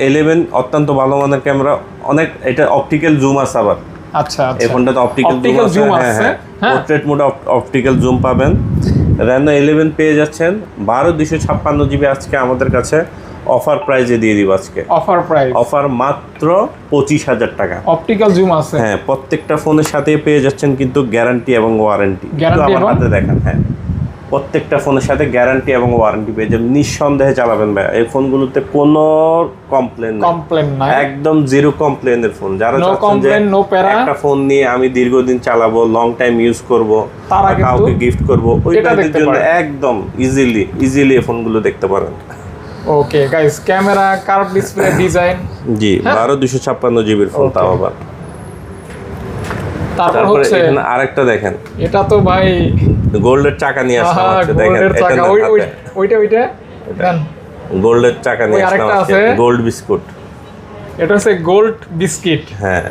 11 অত্যন্ত ভালো মানের ক্যামেরা, অনেক এটা অপটিক্যাল জুম আছে আবার। আচ্ছা, এই ফোনটাতে অপটিক্যাল জুম আছে। পোর্ট্রেট মোড অপটিক্যাল জুম পাবেন। Reno 11 পেয়ে যাচ্ছেন 12/256GB আজকে আমাদের কাছে অফার প্রাইজে দিয়ে দিব আজকে। অফার মাত্র 25,000 টাকা। অপটিক্যাল জুম আছে। হ্যাঁ, প্রত্যেকটা ফোনের সাথে পেয়ে যাচ্ছেন কিন্তু গ্যারান্টি এবং ওয়ারেন্টি। আমার হাতে দেখেন, হ্যাঁ প্রত্যেকটা ফোনের সাথে গ্যারান্টি এবং ওয়ারেন্টি পেয়ে যাবেন, নিঃসন্দেহে চালাবেন ভাই। এই ফোনগুলোতে কোনো কমপ্লেন নাই, একদম জিরো কমপ্লেনের ফোন। যারা চাচ্ছেন যে একটা ফোন নিয়ে আমি দীর্ঘদিন চালাবো, লং টাইম ইউজ করব, কাউকে গিফট করব, ওইটাদের জন্য একদম ইজিলি এই ফোনগুলো দেখতে পারেন। Okay guys, camera, curve display, design, জি 12/256GB ফোন তাও আবার। তারপর হচ্ছে এখানে আরেকটা দেখেন, এটা তো ভাই গোল্ডের চাকা নিয়ে আসলাম আজকে। দেখেন ওইটা দেন, গোল্ডের চাকা নিয়ে আসলাম আজকে, গোল্ড বিস্কুট। এটা হচ্ছে গোল্ড বিস্কিট। হ্যাঁ,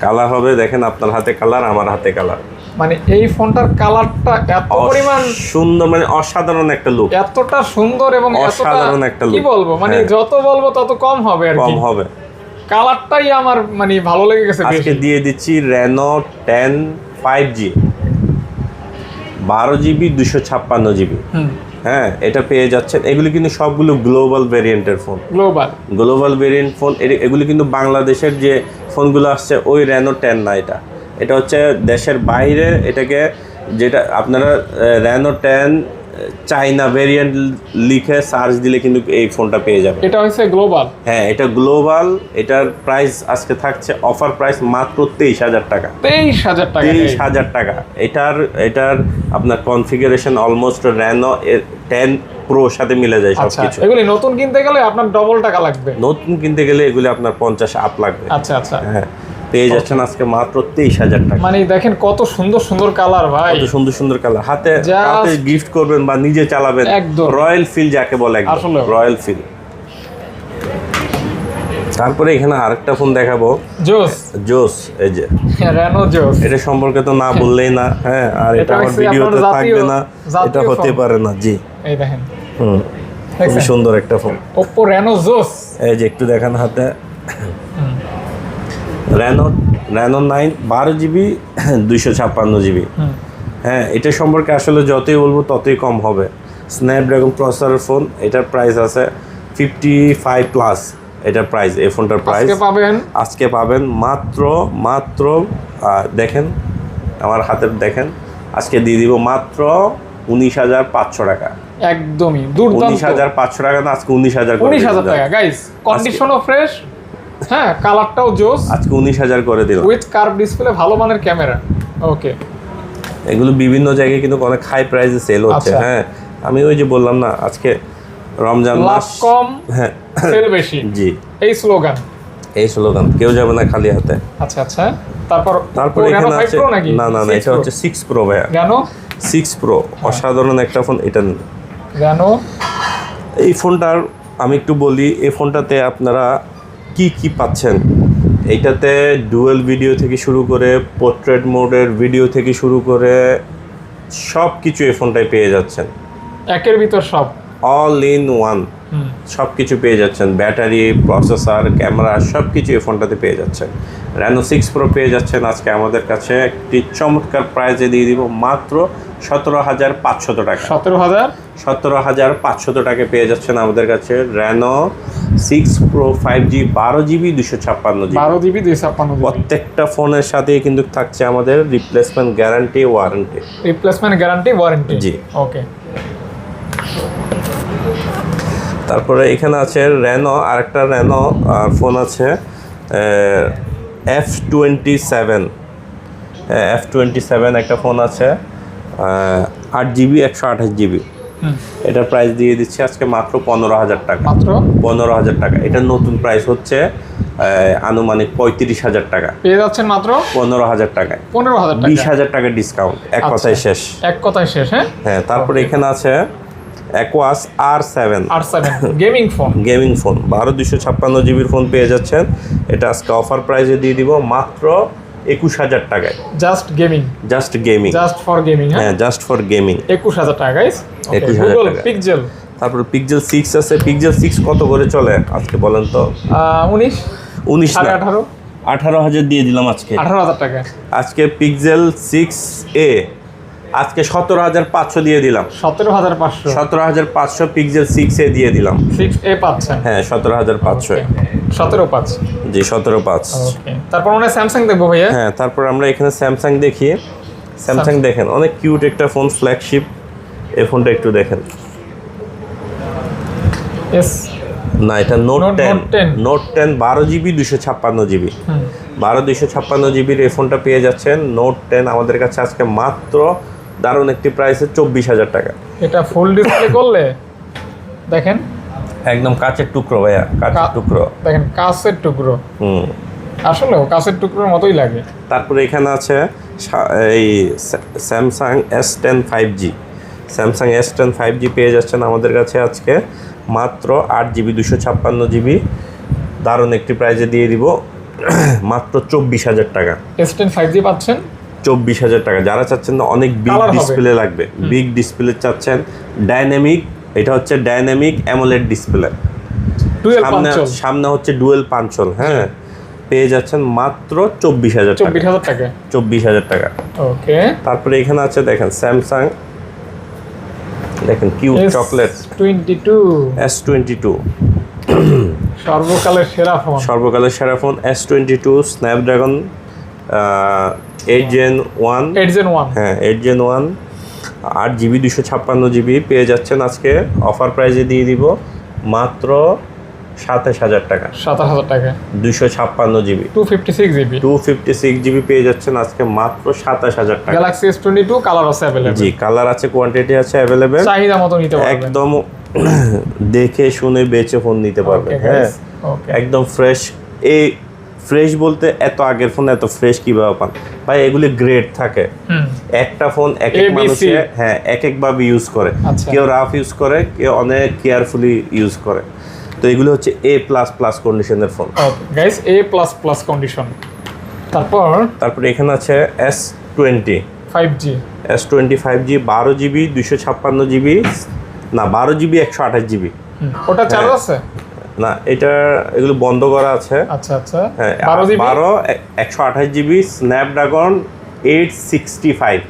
কালার হবে দেখেন, আপনার হাতে কালার, আমার হাতে কালার। মানে এই ফোনটার কালারটা এত পরিমাণ সুন্দর, মানে অসাধারণ একটা লুক, এতটা সুন্দর এবং অসাধারণ একটা লুক। কি বলবো, মানে যত বলবো তত কম হবে আর কি, কম হবে। কালারটাই আমার মানে ভালো লেগে গেছে। আজকে দিয়ে দিচ্ছি Reno 10 5G 12GB 256GB। হ্যাঁ, এটা পেয়ে যাচ্ছেন। এগুলি কিন্তু সবগুলো গ্লোবাল ভেরিয়েন্টের ফোন, গ্লোবাল ভেরিয়েন্ট ফোন। এগুলি কিন্তু বাংলাদেশের যে ফোনগুলো আসছে ওই Reno 10 না, এটা হচ্ছে দেশের বাইরে। এটাকে যেটা আপনারা Reno 10 চাইনা ভেরিয়েন্ট লিখে সার্চ দিলে কিন্তু এই ফোনটা পেয়ে যাবে। এটা হচ্ছে গ্লোবাল। হ্যাঁ, এটা গ্লোবাল। এটার প্রাইস আজকে থাকছে অফার প্রাইস মাত্র 23,000 টাকা। 23,000 টাকা। এটার আপনার কনফিগারেশন অলমোস্ট Reno 10 Pro সাথে মিলে যায় সবকিছু। এগুলি নতুন কিনতে গেলে আপনার ডবল টাকা লাগবে, নতুন কিনতে গেলে এগুলি আপনার 50 আপ লাগবে। আচ্ছা। হ্যাঁ, পেয়ে যাচ্ছেন আজকে মাত্র 23,000 টাকা। মানে দেখেন কত সুন্দর সুন্দর কালার ভাই, কত সুন্দর কালার। হাতে গিফট করবেন বা নিজে চালাবেন, রয়্যাল ফিল যাকে বলে, একদম রয়্যাল ফিল। তারপরে এখানে আরেকটা ফোন দেখাবো, জোস। এই যে Reno জোস, এটা সম্পর্কে তো না বললেই না। হ্যাঁ, আর এটা আমার ভিডিওতে থাকবে না, এটা হতে পারে না। জি, এই দেখেন, খুব সুন্দর একটা ফোন, Oppo Reno জোস। এই যে একটু দেখেন হাতে, র্যানো 9 12 GB 256 GB। হ্যাঁ, এটা সম্পর্কে আসলে যতই বলবো ততই কম হবে। স্ন্যাপড্রাগন প্রসেসরের ফোন, এটার প্রাইস আছে 55+। এটার প্রাইস, এই ফোনটার প্রাইস আজকে পাবেন মাত্র দেখেন আমার হাতের, দেখেন আজকে দিয়ে দিব মাত্র 19,500 টাকা। একদমই দুর্দান্ত। 19,500 টাকা না, আজকে 19,000 টাকা গাইস। কন্ডিশনও ফ্রেশ, হ্যাঁ কালারটাও জোস। আজকে 19,000 করে দিলাম উইথ কার্ভ ডিসপ্লে, ভালো মানের ক্যামেরা। ওকে, এগুলো বিভিন্ন জায়গায় কিন্তু অনেক হাই প্রাইসে সেল হচ্ছে। হ্যাঁ, আমি ওই যে বললাম না, আজকে রমজান মাস, কম হ্যাঁ সেল বেশি, জি এই স্লোগান কেউ যাবে না খালি হাতে। আচ্ছা, তারপর এখানে আছে না, এটা হচ্ছে 6 Pro ভাইয়া। কেন 6 Pro অসাধারণ একটা ফোন। এটা কেন এই ফোনটার আমি একটু বলি, এই ফোনটাতে আপনারা কি পাচ্ছেন। এইটাতে ডুয়েল ভিডিও থেকে শুরু করে পোর্ট্রেট মোডের ভিডিও থেকে শুরু করে সব কিছু এই ফোনটায় পেয়ে যাচ্ছেন, একের ভিতর সব, অল ইন ওয়ান। সব কিছু পেয়ে যাচ্ছেন, ব্যাটারি, প্রসেসর, ক্যামেরা, সব কিছু এই ফোনটাতে পেয়ে যাচ্ছেন। র্যানো 6 Pro পেয়ে যাচ্ছেন আজকে আমাদের কাছে একটি চমৎকার প্রাইজে দিয়ে দিব মাত্র 17,500 টাকা। 17,500 টাকা পেয়ে যাচ্ছেন আমাদের কাছে Reno 6 Pro 5G 12GB 256GB। প্রত্যেকটা ফোনের সাথেই কিন্তু থাকছে আমাদের রিপ্লেসমেন্ট গ্যারান্টি ওয়ারেন্টি। জি, ওকে। তারপরে এখানে আছে র্যানো, আরেকটা র্যানো ফোন আছে F27। F27 একটা ফোন আছে 8GB 128GB। এটার প্রাইস দিয়ে দিচ্ছি আজকে মাত্র 15,000 টাকা। 15,000 টাকা। এটার নতুন প্রাইস হচ্ছে আনুমানিক 35,000 টাকা। পেয়ে যাচ্ছেন মাত্র 15,000 টাকায়। 20,000 টাকা ডিসকাউন্ট। এক কথায় শেষ। হ্যাঁ, তারপরে এখানে আছে aqueous R7 gaming phone 12/256GB phone পেয়ে যাচ্ছেন। এটা আজকে অফার প্রাইসে দিয়ে দিব মাত্র 21,000 টাকায়। জাস্ট গেমিং, হ্যাঁ জাস্ট ফর গেমিং 21,000 টাকা গাইস। 21,000 টাকা। পিক্সেল, তারপর পিক্সেল 6 আছে। পিক্সেল 6 কত করে চলে আজকে বলেন তো? 19 না, 18,000 দিয়ে দিলাম আজকে। 18,000 টাকা আজকে পিক্সেল 6a আজকে 17,500 দিয়ে দিলাম। 17,500 পিক্সেল 6a দিয়ে দিলাম। 6a পাচ্ছেন, হ্যাঁ 17,500। 17,500 জি 17,500। ওকে, তারপর আমরা স্যামসাং দেখবো ভাইয়া। হ্যাঁ, তারপর আমরা এখানে স্যামসাং দেখি। স্যামসাং দেখেন অনেক কিউট একটা ফোন, ফ্ল্যাগশিপ। এই ফোনটা একটু দেখেন। না, এটা নোট 10 12GB 256GB। 12/256GBর এই ফোনটা পেয়ে যাচ্ছেন। নোট 10 আমাদের কাছে আজকে মাত্র দারুণ একটি প্রাইসে 24,000 টাকা। এটা ফুল ডিসপ্লে করলে দেখেন একদম কাচের টুকরো ভাইয়া, কাচের টুকরো দেখেন, কাচের টুকরো। আসলেও কাচের টুকরোর মতোই লাগে। তারপরে এখানে আছে এই Samsung S10 5G। Samsung S10 5G পেয়ে যাচ্ছেন আমাদের কাছে আজকে মাত্র 8GB 256GB। দারুণ একটি প্রাইজে দিয়ে দিব মাত্র 24,000 টাকা। S10 5G পাচ্ছেন 24,000 টাকা। যারা চাচ্ছেন না অনেক বিগ ডিসপ্লে লাগবে, বিগ ডিসপ্লে চাচ্ছেন, ডাইনামিক, এটা হচ্ছে ডাইনামিক অ্যামোলেড ডিসপ্লে, সামনে হচ্ছে ডুয়েল পাঞ্চল। হ্যাঁ, পেয়ে যাচ্ছেন মাত্র 24,000 টাকা। 24,000 টাকা। ওকে, তারপরে এখানে আছে দেখেন স্যামসাং, দেখেন কিউট চকলেট S22 সর্বকালের সেরা ফোন S22 স্ন্যাপড্রাগন 8 Gen 1। হ্যাঁ 8 Gen 1 8GB 256GB পেয়ে যাচ্ছেন আজকে অফার প্রাইজে দিয়ে দিব মাত্র 27,000 টাকা। 256GB 256GB পেয়ে যাচ্ছেন আজকে মাত্র 27,000 টাকা। Galaxy S22 কালার আছে अवेलेबल। জি, কালার আছে, কোয়ান্টিটি আছে अवेलेबल। চাহিদা মতো নিতে পারবেন, একদম দেখে শুনে বেচে ফোন নিতে পারবেন। হ্যাঁ, একদম ফ্রেশ। এই ফ্রেশ বলতে এত আগের ফোন এত ফ্রেশ কিভাবে পান ভাই? এগুলি গ্রেড থাকে। একটা ফোন এক এক মানুষে হ্যাঁ এক একভাবে ইউজ করে। কেউ রাফ ইউজ করে, কেউ অনেক কেয়ারফুলি ইউজ করে। তো এগুলো হচ্ছে A++ কন্ডিশনের phone. Okay guys, A++ condition. তারপর এখানে আছে S20 5G 12GB 256GB, না 12GB 128GB। ওটা চার্জ আছে? না, এটা এগুলো বন্ধ করা আছে। আচ্ছা আচ্ছা, হ্যাঁ, 12 জিবি 128 জিবি স্ন্যাপড্রাগন 865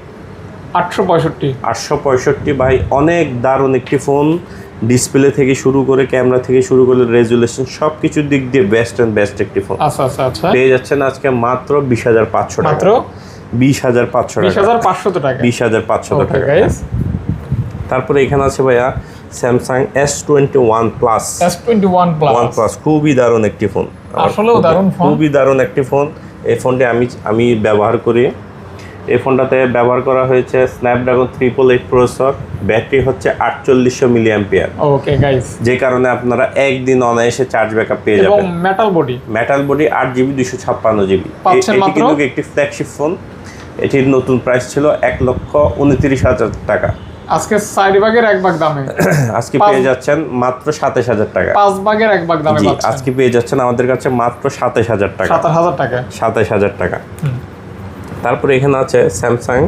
865 ভাই, অনেক দারুণ একটি ফোন। ডিসপ্লে থেকে শুরু করে ক্যামেরা থেকে শুরু করে রেজুলেশন সব কিছুর দিক দিয়ে বেস্ট অ্যান্ড বেস্ট একটি ফোন। আচ্ছা আচ্ছা আচ্ছা, পেয়ে যাচ্ছেন আজকে মাত্র 20,500 টাকা। মাত্র 20,500 টাকা, 20,500 টাকা, 20,500 ওকে টাকা। গাইস। তারপরে এখানে আছে ভাইয়া Samsung S21 plus. S21 plus খুবই দারুণ একটি ফোন, আসলেও দারুণ ফোন, খুবই দারুণ একটি ফোন। এই ফোনটি আমি ব্যবহার করি। এই ফোনটাতে ব্যবহার করা হয়েছে স্ন্যাপড্রাগন 888 প্রসেসর, ব্যাটারি হচ্ছে 4800 মিলিঅ্যাম্পিয়ার। ওকে গাইস, যে কারণে আপনারা একদিন অনায়াসে চার্জ ব্যাকআপ পেয়ে এবং যাবেন। Metal body 8GB 256GB। পাচ্ছেন এটি মাত্র, কিন্তু একটি ফ্ল্যাগশিপ ফোন। এটির নতুন প্রাইস ছিল 1,29,000 টাকা। আজকে 4 ভাগের 1 ভাগ দামে আজকে পেয়ে যাচ্ছেন মাত্র 27,000 টাকা। 5 ভাগের 1 ভাগ দামে জি, পাচ্ছেন। আজকে পেয়ে যাচ্ছেন আমাদের কাছে মাত্র 27,000 টাকা। 27,000 টাকা, 27,000 টাকা। তারপরে এখানে আছে স্যামসাং।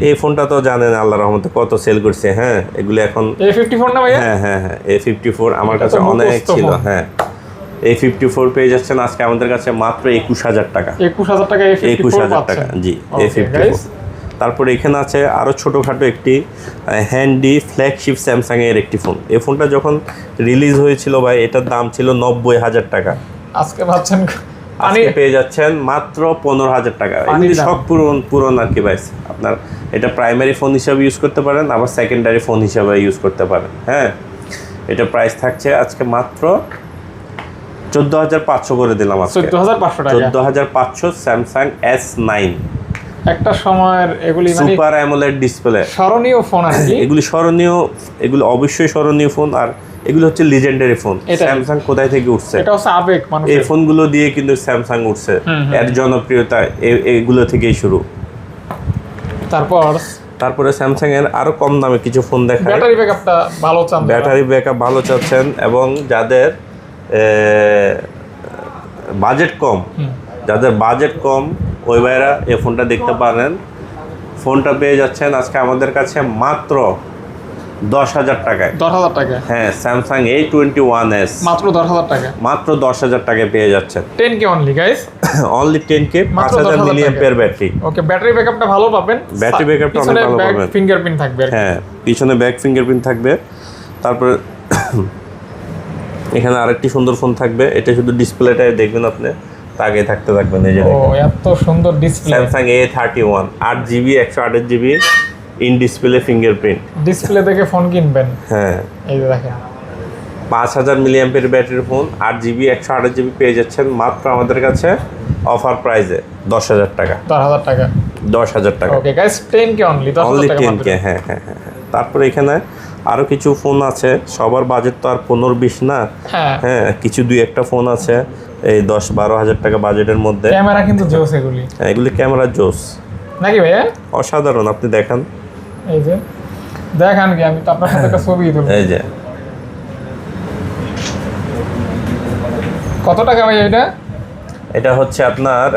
এই ফোনটা তো জানেন আল্লাহর রহমতে কত সেল করছে। হ্যাঁ, এগুলো এখন A54 না ভাইয়া? হ্যাঁ, A54 আমার কাছে অনেক ছিল। হ্যাঁ, A54 পেয়ে যাচ্ছেন আজকে আমাদের কাছে মাত্র 21,000 টাকা। 21,000 টাকা A54 21,000 টাকা, পাচ্ছেন। জি, Okay, A54। guys। তারপরে এখানে আছে আরও ছোটোখাটো একটি হ্যান্ডি ফ্ল্যাগশিপ স্যামসাং এর একটি ফোন। এই ফোনটা যখন রিলিজ হয়েছিল ভাই, এটার দাম ছিল 90,000 টাকা। আজকে পাচ্ছেন আজকে পেয়ে যাচ্ছেন মাত্র 15,000 টাকা। এগুলি সব পুরন আর কি ভাই। আপনার এটা প্রাইমারি ফোন হিসাবে ইউজ করতে পারেন, আবার সেকেন্ডারি ফোন হিসাবে ইউজ করতে পারেন। হ্যাঁ, এটা প্রাইস থাকছে আজকে মাত্র 14,500 করে দিলাম আজকে। 14,500 টাকা, 14,500 স্যামসাং S9। একটা সময়ের এগুলি মানে সুপার অ্যামোলেড ডিসপ্লে, স্মরণীয় ফোন আর কি। এগুলি স্মরণীয়, এগুলো অবশ্যই স্মরণীয় ফোন। আর এগুলো হচ্ছে লিজেন্ডারি ফোন। স্যামসাং কোথায় থেকে উঠছে? এটা হচ্ছে আবেগ মানুষের। এই ফোনগুলো দিয়ে কিন্তু স্যামসাং উঠছে। এর জনপ্রিয়তা এগুলো থেকেই শুরু। তারপরে স্যামসাং এর আরো কম দামে কিছু ফোন দেখায়। ব্যাটারি ব্যাকআপটা ভালো চান, ব্যাটারি ব্যাকআপ ভালো চাচ্ছেন, এবং যাদের বাজেট কম, ওই ভাইরা এই ফোনটা দেখতে পারেন। ফোনটা পেয়ে যাচ্ছেন আজকে আমাদের কাছে মাত্র 10,000 টাকায়। 10,000 টাকা, হ্যাঁ, স্যামসাং A21s মাত্র 10,000 টাকা, মাত্র 10,000 টাকায় পেয়ে যাচ্ছেন। 10K only guys, only 10K, 5,000 milliampere battery. Okay, battery ব্যাকআপটা ভালো পাবেন, ব্যাটারি ব্যাকআপটা অনেক ভালো পাবেন। ফিঙ্গারপ্রিন্ট থাকবে, হ্যাঁ, পিছনে ব্যাক ফিঙ্গারপ্রিন্ট থাকবে। তারপরে এখানে আরেকটি সুন্দর ফোন থাকবে। এটা শুধু ডিসপ্লেটাই দেখবেন আপনি, তাকে থাকতে থাকবেন। এই যে এত সুন্দর display, Samsung A31 8GB 128GB in display fingerprint. Display দেখে ফোন কিনবেন। হ্যাঁ, এই যে দেখেন 5,000 মিলিঅ্যাম্পিয়ার ব্যাটারির ফোন, 8GB 128GB পেয়ে যাচ্ছেন মাত্র আমাদের কাছে অফার প্রাইসে 10,000 টাকা। 10,000 টাকা, 10,000 টাকা। ওকে গাইস, 10K অনলি, 10,000 টাকা। 10K, হ্যাঁ। তারপরে এখানে আরো কিছু ফোন আছে। সবার বাজেট তো আর 15-20 না। হ্যাঁ, কিছু 2-1টা ফোন আছে এই 10-12 টাকা বাজেটের মধ্যে। ক্যামেরা কিন্তু জোস এগুলি। এগুলি ক্যামেরা জোস নাকি ভাইয়া? অসাধারণ, আপনি দেখান। এই যে দেখান কি, আমি তো আপনার সাথে একটা ছবি তুলব। এই যে কত টাকা ভাই এটা? এটা হচ্ছে আপনার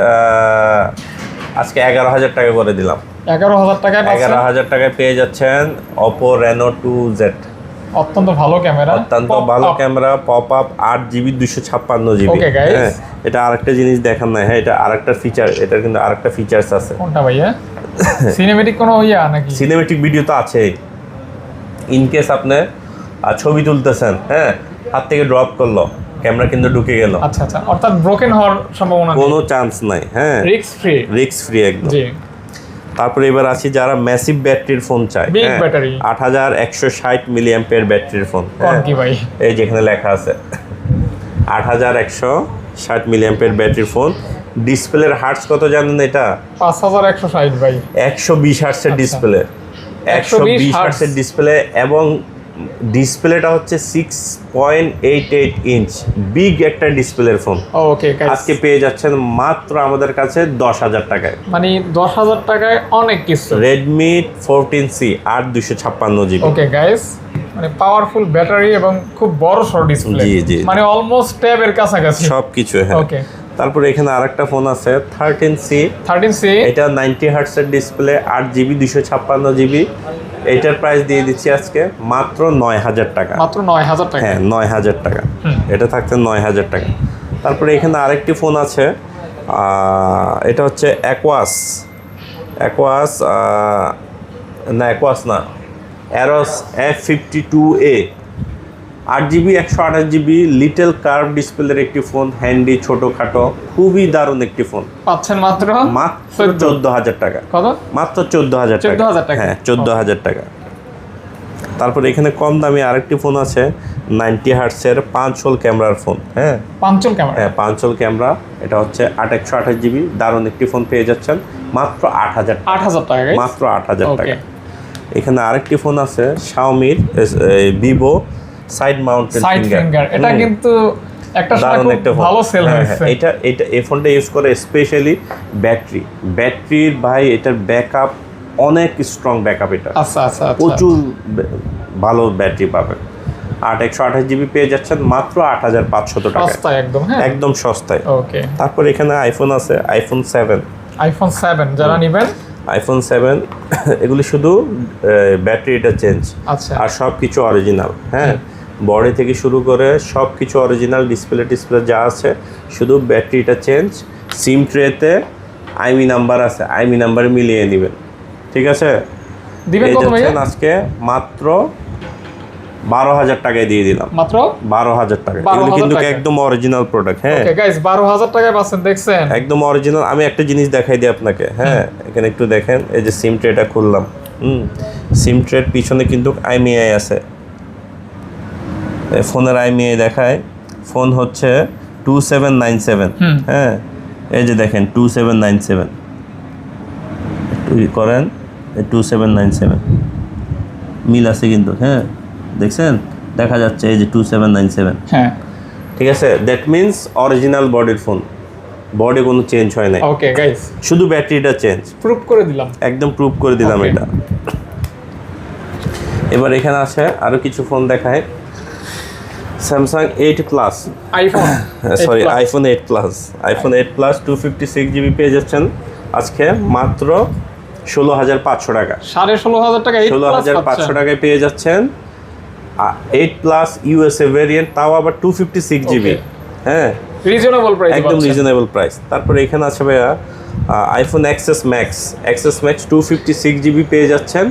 আজকে 11,000 টাকা করে দিলাম। 11,000 টাকায় 11,000 টাকায় পেয়ে যাচ্ছেন Oppo Reno 2Z। অত্যন্ত ভালো camera, pop up 8GB 256GB। Okay guys, হ্যাঁ, এটা আরেকটা জিনিস দেখান না। হ্যাঁ, এটা আরেকটা ফিচার, এটার কিন্তু আরেকটা ফিচারস আছে। কোনটা ভাইয়া? সিনেমেটিক কোনো নাকি? সিনেমেটিক ভিডিও তো আছেই। ইন কেস আপনি ছবি তুলতেছেন, হ্যাঁ, হাত থেকে ড্রপ করলো, ক্যামেরা কিন্তু ঢুকে গেল। আচ্ছা, অর্থাৎ ব্রোকেন হওয়ার সম্ভাবনা নেই, কোনো চান্স নাই। হ্যাঁ, রিস্ক ফ্রি একদম। জি। তারপরে এবার আসি যারা ম্যাসিভ ব্যাটারির ফোন চায়, বিগ ব্যাটারি, 8,160 মিলিঅ্যাম্পিয়ার ব্যাটারির ফোন। কোন কি ভাই? এই যেখানে লেখা আছে 8,160 মিলিঅ্যাম্পিয়ার ব্যাটারির ফোন। ডিসপ্লের হার্টস কত জানেন? এটা 5,160 ভাই, 120 হার্টসের ডিসপ্লে। 120 হার্টসের ডিসপ্লে, এবং ডিসপ্লেটা হচ্ছে 6.88 ইঞ্চ, বিগ একটা ডিসপ্লের ফোন। ওকে গাইস, আজকে পেয়ে যাচ্ছেন মাত্র আমাদের কাছে 10,000 টাকায়। মানে 10,000 টাকায় অনেক কিছু। Redmi 14C 8/256GB। Okay guys, মানে পাওয়ারফুল ব্যাটারি এবং খুব বড় সড় ডিসপ্লে। জি, মানে অলমোস্ট ট্যাবের কাছাকাছি সবকিছু। হ্যাঁ, ওকে। তারপরে এখানে আরেকটা ফোন আছে 13C। এটা 90 হার্টসের ডিসপ্লে, 8GB 256GB। এটার প্রাইস দিয়ে দিচ্ছি আজকে মাত্র 9,000 টাকা। মাত্র 9,000 টাকা। হ্যাঁ, 9,000 টাকা। এটা থাকছে 9,000 টাকা। তারপরে এখানে আরেকটি ফোন আছে, এটা হচ্ছে অ্যাকোয়াস না, Arrows F52A, 8GB 128GB little curve ডিসপ্লের একটি ফোন, হ্যান্ডি, ছোটোখাটো, খুবই দারুণ একটি ফোন। পাচ্ছেন মাত্র 14,000 টাকা। কত? মাত্র 14,000 টাকা। 14,000 টাকা। হ্যাঁ, 14,000 টাকা। তারপরে এখানে কম দামি আরেকটি ফোন আছে, 90 হার্টসের 5 হোল ক্যামেরার ফোন। হ্যাঁ, 5 হোল ক্যামেরা। হ্যাঁ, 5 হোল ক্যামেরা। এটা হচ্ছে 128GB, দারুণ একটি ফোন পেয়ে যাচ্ছেন মাত্র 8,000 টাকা। 8,000 টাকা guys? মাত্র 8,000 টাকা। Okay. এখানে আরেকটি ফোন আছে শাওমির Vivo side mounted side finger, এটা কিন্তু একটা সময় দারুণ খুব একটা ফোন। ভালো সেল হ্যাঁ, হয়েছে। এটা এই ফোনটা ইউজ করে স্পেশালি ব্যাটারির ভাই, এটার ব্যাকআপ অনেক স্ট্রং ব্যাকআপ। এটা আচ্ছা আচ্ছা আচ্ছা। প্রচুর ভালো ব্যাটারি পাবেন। 128GB পেয়ে যাচ্ছেন মাত্র 8,500 টাকা। সস্তায় একদম। হ্যাঁ, একদম সস্তায়। ওকে। তারপর এখানে আইফোন আছে, আইফোন 7। আইফোন 7 যারা নেবেন, আইফোন 7 এগুলি শুধু ব্যাটারিটা চেঞ্জ, আচ্ছা, আর সব কিছু অরিজিনাল। হ্যাঁ, বডি থেকে শুরু করে সব কিছু অরিজিনাল, ডিসপ্লে যা আছে, শুধু ব্যাটারিটা চেঞ্জ। সিম ট্রেতে আইমি নাম্বার আছে, আইমি নাম্বার মিলিয়ে নেবেন। ঠিক আছে, দিবেন এই কত ভাইয়া? যাচ্ছেন আজকে মাত্র 12,000 টাকায় দিয়ে দিলাম। মাত্র 12,000 টাকা। 12,000 এগুলো কিন্তু টাকা। একদম অরিজিনাল প্রোডাক্ট। হ্যাঁ, ওকে গাইস, 12,000 টাকায় পাচ্ছেন, দেখছেন? একদম অরিজিনাল। আমি একটা জিনিস দেখাই দিই আপনাকে। হ্যাঁ, এখানে একটু দেখেন, এই যে সিম ট্রেটা খুললাম। সিম ট্রের পিছনে কিন্তু আইমিআই আছে, ফোনের আইমিআই দেখায়। ফোন হচ্ছে 2797। হ্যাঁ, এই যে দেখেন 2797, একটু করেন, 2797 মিল আছে কিন্তু। হ্যাঁ, দেখছেন, দেখা যাচ্ছে এই যে 2797। হ্যাঁ, ঠিক আছে, দ্যাট মিনস অরিজিনাল বডির ফোন, বডি কোনো চেঞ্জ হয় না। ওকে গাইস, শুধু ব্যাটারিটা চেঞ্জ, প্রুফ করে দিলাম। একদম প্রুভ করে দিলাম Okay. এটা। এবার এখানে আছে আরো কিছু ফোন দেখায়, Samsung 8 plus, iPhone sorry iPhone 8 plus, iPhone 8 plus 256GB পেয়ে যাচ্ছেন আজকে মাত্র 16,500 টাকা। 16,500 টাকা, 16,500 টাকায় পেয়ে যাচ্ছেন 8 প্লাস ইউএসএ ভেরিয়েন্ট, তাও আবার 256GB। Okay. হ্যাঁ, রিজনেবল প্রাইস, একদম রিজনেবল প্রাইস। তারপরে এখানে আছে ভাইয়া আইফোন এক্সএস ম্যাক্স 256GB পেয়ে যাচ্ছেন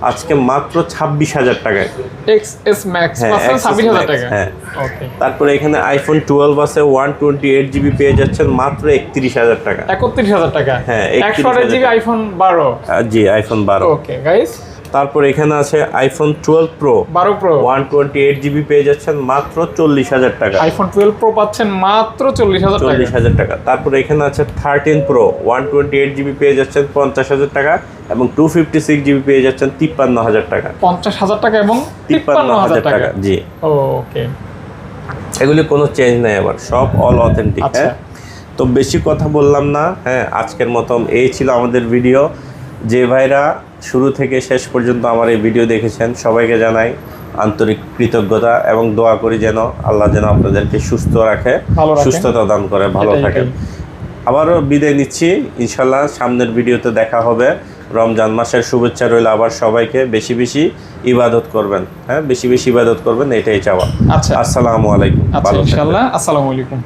আজকে মাত্র 26,000 টাকায়। এক্সএস ম্যাক্স হ্যাঁ, পাচ্ছেন XS 26,000 Max, টাকা। হ্যাঁ। ওকে, তারপরে এখানে আইফোন 12 আছে 128GB পেয়ে যাচ্ছেন মাত্র 31,000 টাকা। 31,000 টাকা। হ্যাঁ, 128GB আইফোন 12। জি, আইফোন 12। ওকে গাইস, তারপরে এখানে আছে আইফোন 12 প্রো 12 প্রো 128GB পেয়ে যাচ্ছেন মাত্র 40,000 টাকা। আইফোন 12 প্রো পাচ্ছেন মাত্র 40,000 টাকা। 40,000 টাকা। তারপরে এখানে আছে 13 প্রো 128GB পেয়ে যাচ্ছেন 50,000 টাকা, এবং 256GB পেয়ে যাচ্ছেন 53,000 টাকা। 50,000 টাকা এবং 53,000 টাকা। জি, ওকে, এগুলি কোনো চেঞ্জ নাই, আবার সব অল অথেন্টিক। আচ্ছা। হ্যাঁ, তো বেশি কথা বললাম না। হ্যাঁ, আজকের মতন এই ছিল আমাদের ভিডিও। যে ভাইরা শুরু থেকে শেষ পর্যন্ত আমার এই ভিডিও দেখেছেন, সবাইকে জানাই আন্তরিক কৃতজ্ঞতা, এবং দোয়া করি যেন আল্লাহ যেন আপনাদেরকে সুস্থ রাখে, ভালো রাখে। সুস্থতা দান করে, ভালো এটাই, থাকেন। আবারও বিদায় নিচ্ছি, ইনশাল্লাহ সামনের ভিডিওতে দেখা হবে। রমজান মাসের শুভেচ্ছা রইল আবার সবাইকে। বেশি বেশি ইবাদত করবেন। হ্যাঁ, বেশি বেশি ইবাদত করবেন, এটাই চাওয়া। আচ্ছা, আসসালামু আলাইকুম। আচ্ছা, ভালো থাকবেন। ইনশাআল্লাহ। আসসালামু আলাইকুম।